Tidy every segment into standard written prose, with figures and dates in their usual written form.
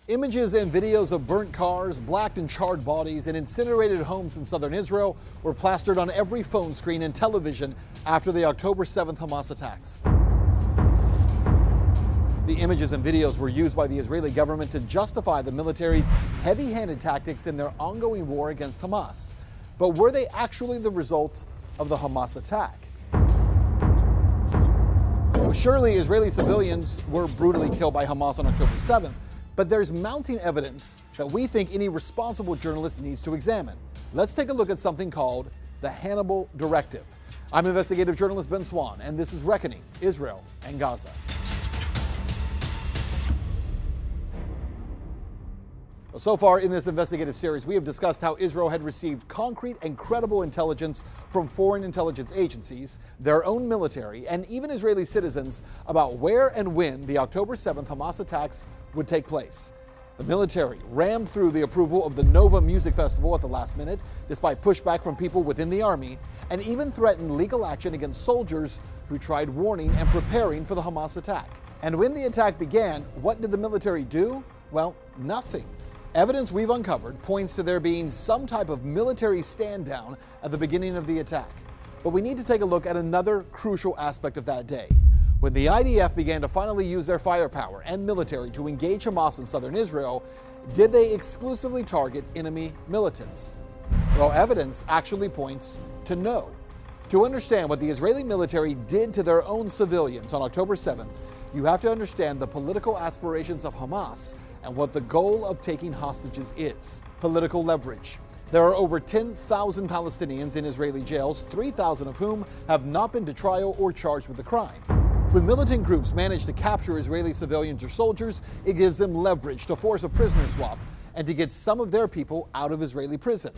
Images and videos of burnt cars, blacked and charred bodies, and incinerated homes in southern Israel were plastered on every phone screen and television after the October 7th Hamas attacks. The images and videos were used by the Israeli government to justify the military's heavy-handed tactics in their ongoing war against Hamas. But were they actually the result of the Hamas attack? Well, surely Israeli civilians were brutally killed by Hamas on October 7th, but there's mounting evidence that we think any responsible journalist needs to examine. Let's take a look at something called the Hannibal Directive. I'm investigative journalist Ben Swann, and this is Reckoning Israel and Gaza. So far in this investigative series, we have discussed how Israel had received concrete and credible intelligence from foreign intelligence agencies, their own military, and even Israeli citizens about where and when the October 7th Hamas attacks would take place. The military rammed through the approval of the Nova Music Festival at the last minute, despite pushback from people within the army, and even threatened legal action against soldiers who tried warning and preparing for the Hamas attack. And when the attack began, what did the military do? Well, nothing. Evidence we've uncovered points to there being some type of military stand down at the beginning of the attack. But we need to take a look at another crucial aspect of that day. When the IDF began to finally use their firepower and military to engage Hamas in southern Israel, did they exclusively target enemy militants? Well, evidence actually points to no. To understand what the Israeli military did to their own civilians on October 7th, you have to understand the political aspirations of Hamas and what the goal of taking hostages is: political leverage. There are over 10,000 Palestinians in Israeli jails, 3,000 of whom have not been to trial or charged with a crime. When militant groups manage to capture Israeli civilians or soldiers, it gives them leverage to force a prisoner swap and to get some of their people out of Israeli prison.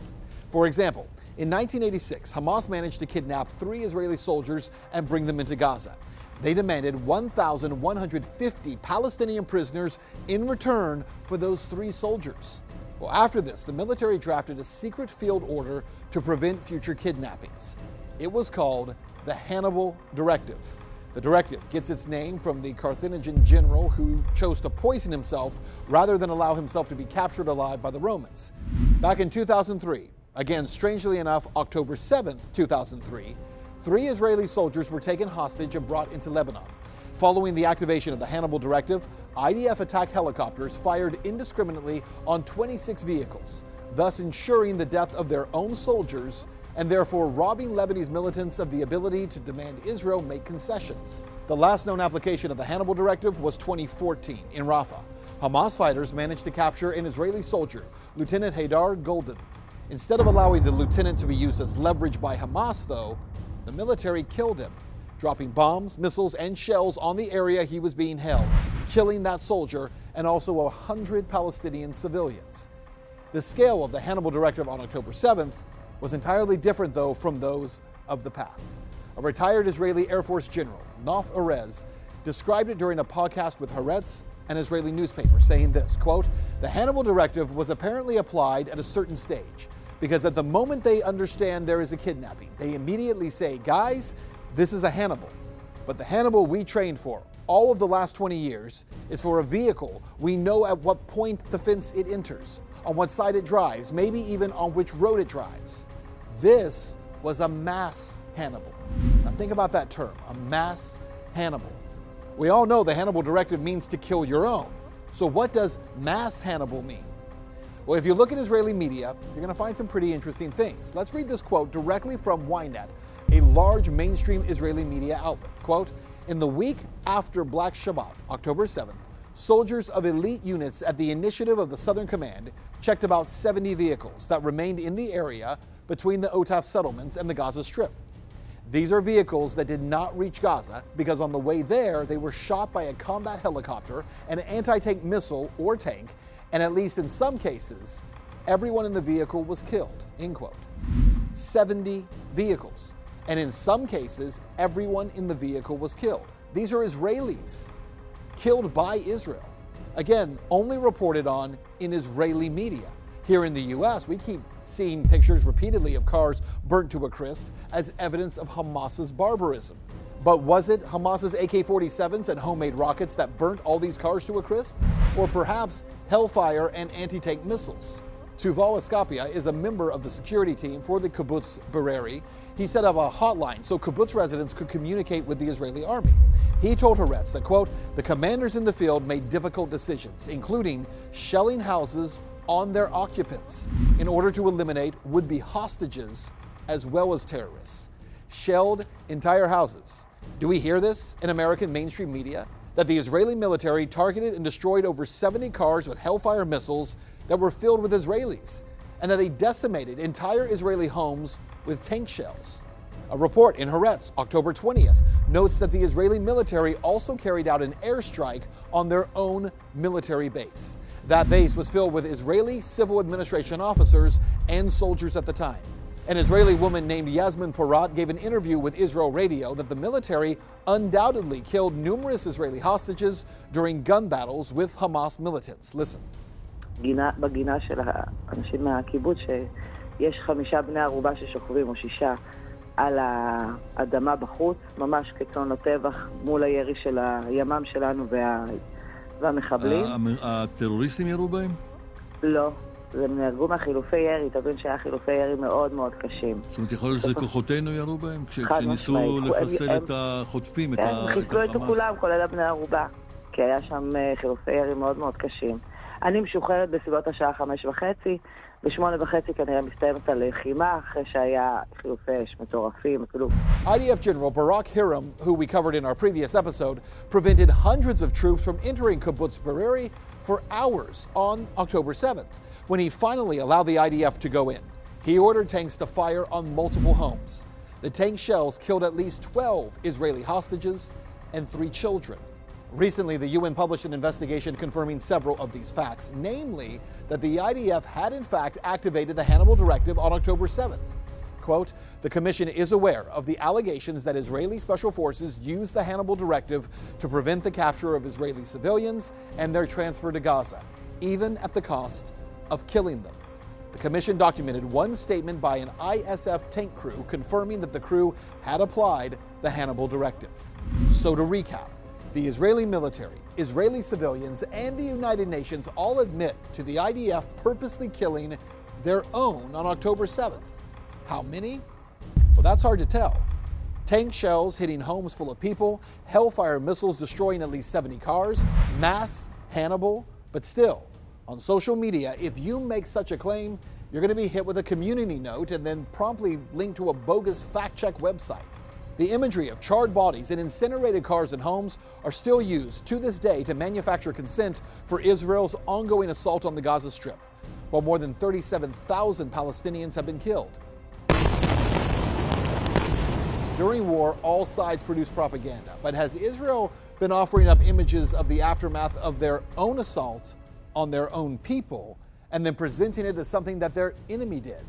For example, in 1986, Hamas managed to kidnap 3 Israeli soldiers and bring them into Gaza. They demanded 1,150 Palestinian prisoners in return for those 3 soldiers. Well, after this, the military drafted a secret field order to prevent future kidnappings. It was called the Hannibal Directive. The directive gets its name from the Carthaginian general who chose to poison himself rather than allow himself to be captured alive by the Romans. Back in 2003, again, strangely enough, October 7th, 2003, 3 Israeli soldiers were taken hostage and brought into Lebanon. Following the activation of the Hannibal Directive, IDF attack helicopters fired indiscriminately on 26 vehicles, thus ensuring the death of their own soldiers and therefore robbing Lebanese militants of the ability to demand Israel make concessions. The last known application of the Hannibal Directive was 2014 in Rafah. Hamas fighters managed to capture an Israeli soldier, Lieutenant Haydar Golden. Instead of allowing the lieutenant to be used as leverage by Hamas, though, the military killed him, dropping bombs, missiles, and shells on the area he was being held, killing that soldier and also 100 Palestinian civilians. The scale of the Hannibal Directive on October 7th was entirely different, though, from those of the past. A retired Israeli Air Force general, Nof Erez, described it during a podcast with Haaretz, an Israeli newspaper, saying this, quote, "The Hannibal Directive was apparently applied at a certain stage, because at the moment they understand there is a kidnapping, they immediately say, guys, this is a Hannibal. But the Hannibal we trained for all of the last 20 years is for a vehicle we know at what point the fence it enters, on what side it drives, maybe even on which road it drives. This was a mass Hannibal." Now think about that term, a mass Hannibal. We all know the Hannibal Directive means to kill your own. So what does mass Hannibal mean? Well, if you look at Israeli media, you're going to find some pretty interesting things. Let's read this quote directly from Ynet, a large mainstream Israeli media outlet. Quote, "In the week after Black Shabbat, October 7th, soldiers of elite units at the initiative of the Southern Command checked about 70 vehicles that remained in the area between the Otaf settlements and the Gaza Strip. These are vehicles that did not reach Gaza because on the way there, they were shot by a combat helicopter, an anti-tank missile or tank, and at least in some cases, everyone in the vehicle was killed," end quote. 70 vehicles. And in some cases, everyone in the vehicle was killed. These are Israelis killed by Israel. Again, only reported on in Israeli media. Here in the US, we keep seeing pictures repeatedly of cars burnt to a crisp as evidence of Hamas's barbarism. But was it Hamas's AK-47s and homemade rockets that burnt all these cars to a crisp? Or perhaps hellfire and anti-tank missiles? Tuval Escapia is a member of the security team for the kibbutz Bereri. He set up a hotline so kibbutz residents could communicate with the Israeli army. He told Haaretz that, quote, the commanders in the field made difficult decisions, including shelling houses on their occupants in order to eliminate would-be hostages as well as terrorists. Shelled entire houses. Do we hear this in American mainstream media? That the Israeli military targeted and destroyed over 70 cars with Hellfire missiles that were filled with Israelis, and that they decimated entire Israeli homes with tank shells. A report in Haaretz, October 20th, notes that the Israeli military also carried out an airstrike on their own military base. That base was filled with Israeli civil administration officers and soldiers at the time. An Israeli woman named Yasmin Porat gave an interview with Israel Radio that the military undoubtedly killed numerous Israeli hostages during gun battles with Hamas militants. Listen. בגינה של האנשים מהקיבוץ שיש 5 בני ערובה ששוכבים או 6 על האדמה בחוץ, ממש כצאן לטבח מול הירי של הימ"מ שלנו והמחבלים. הטרוריסטים ירו בהם? לא. הם נהרגו מהחילופי ירי, תבין שהיה חילופי ירי מאוד מאוד קשים. זאת אומרת, יכול להיות שזה כוחותינו ירו בהם? כשניסו לחסל את החוטפים, את החמאס? הם חיסלו את כולם, כולל בני ערובה, כי היה שם חילופי ירי מאוד מאוד קשים. אני משוחררת בסביבות השעה 5:30, ב8:30 כנראה מסתיימת הלחימה, אחרי שהיה חילופי אש מטורפים. IDF General Barak Hiram, who we covered in our previous episode, prevented hundreds of troops from entering kibbutz Bereri for hours on October 7th. When he finally allowed the IDF to go in, he ordered tanks to fire on multiple homes. The tank shells killed at least 12 Israeli hostages and 3 children. Recently, the UN published an investigation confirming several of these facts, namely that the IDF had in fact activated the Hannibal Directive on October 7th. Quote, the Commission is aware of the allegations that Israeli special forces used the Hannibal Directive to prevent the capture of Israeli civilians and their transfer to Gaza, even at the cost of killing them. The Commission documented one statement by an ISF tank crew confirming that the crew had applied the Hannibal Directive. So to recap, the Israeli military, Israeli civilians, and the United Nations all admit to the IDF purposely killing their own on October 7th. How many? Well, that's hard to tell. Tank shells hitting homes full of people, Hellfire missiles destroying at least 70 cars, mass Hannibal, but still, on social media, if you make such a claim, you're going to be hit with a community note and then promptly linked to a bogus fact-check website. The imagery of charred bodies and incinerated cars and homes are still used to this day to manufacture consent for Israel's ongoing assault on the Gaza Strip, while more than 37,000 Palestinians have been killed. During war, all sides produce propaganda, but has Israel been offering up images of the aftermath of their own assault on their own people and then presenting it as something that their enemy did?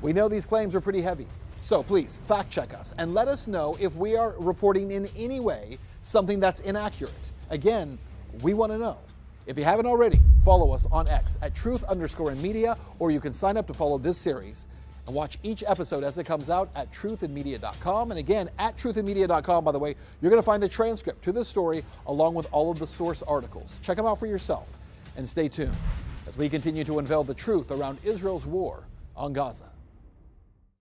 We know these claims are pretty heavy. So please fact check us and let us know if we are reporting in any way something that's inaccurate. Again, we want to know. If you haven't already, follow us on X at @truth_in_media, or you can sign up to follow this series and watch each episode as it comes out at truthinmedia.com. And again, at truthinmedia.com, by the way, you're going to find the transcript to this story along with all of the source articles. Check them out for yourself and stay tuned as we continue to unveil the truth around Israel's war on Gaza.